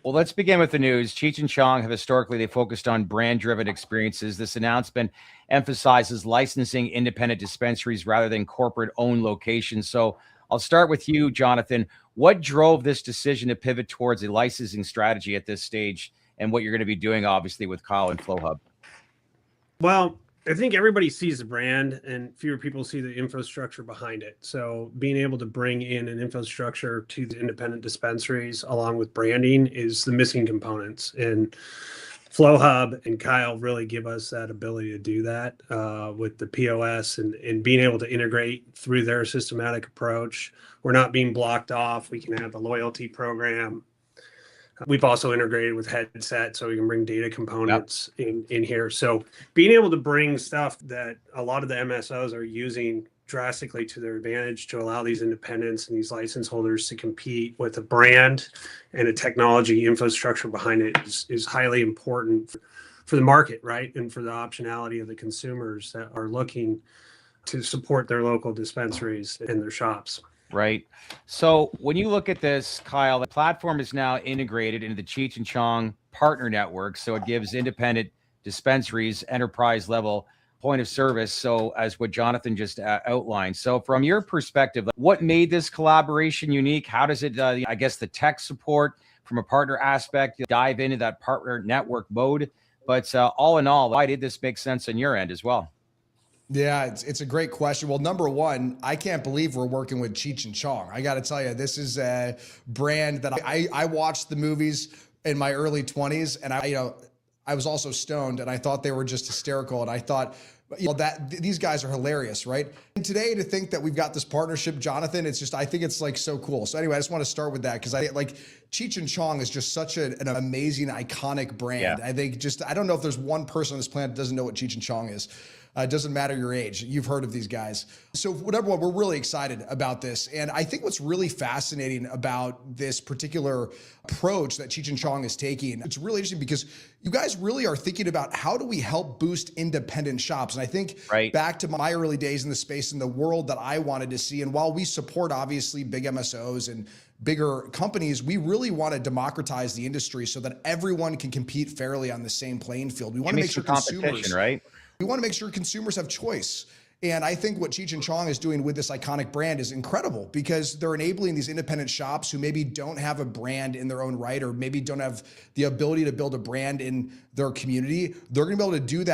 Well, let's begin with the news. Cheech and Chong have historically they focused on brand-driven experiences. This announcement emphasizes licensing independent dispensaries rather than corporate-owned locations. So I'll start with you, Jonathan. What drove this decision to pivot towards a licensing strategy at this stage, and what you're going to be doing, obviously, with Kyle and FlowHub? Well, I think everybody sees the brand and fewer people see the infrastructure behind it. So being able to bring in an infrastructure to the independent dispensaries along with branding is the missing components. And FlowHub and Kyle really give us that ability to do that with the POS and being able to integrate through their systematic approach. We're not being blocked off. We can have the loyalty program. We've also integrated with Headset so we can bring data components in here. So being able to bring stuff that a lot of the MSOs are using drastically to their advantage to allow these independents and these license holders to compete with a brand and a technology infrastructure behind it is highly important for the market, right? And for the optionality of the consumers that are looking to support their local dispensaries and their shops. Right. So when you look at this, Kyle, the platform is now integrated into the Cheech and Chong partner network. So it gives independent dispensaries enterprise level point of service. So as what Jonathan just outlined. So from your perspective, what made this collaboration unique? How does it, I guess, the tech support from a partner aspect, dive into that partner network mode? But all in all, why did this make sense on your end as well? Yeah, it's a great question. Well, number one, I can't believe we're working with Cheech and Chong. I got to tell you, this is a brand that I watched the movies in my early 20s, and I was also stoned, and I thought they were just hysterical, and I thought, that these guys are hilarious, right? And today, to think that we've got this partnership, Jonathan, it's just, I think it's like so cool. So anyway, I just want to start with that because I like Cheech and Chong is just such an amazing, iconic brand. Yeah. I think I don't know if there's one person on this planet that doesn't know what Cheech and Chong is. It doesn't matter your age. You've heard of these guys. So whatever, we're really excited about this. And I think what's really fascinating about this particular approach that Cheech and Chong is taking, it's really interesting because you guys really are thinking about how do we help boost independent shops? And I think back to my early days in the space and the world that I wanted to see. And while we support obviously big MSOs and bigger companies, we really want to democratize the industry so that everyone can compete fairly on the same playing field. We want to make sure consumers, right? We want to make sure consumers have choice. And I think what Cheech and Chong is doing with this iconic brand is incredible because they're enabling these independent shops who maybe don't have a brand in their own right or maybe don't have the ability to build a brand in their community. They're going to be able to do that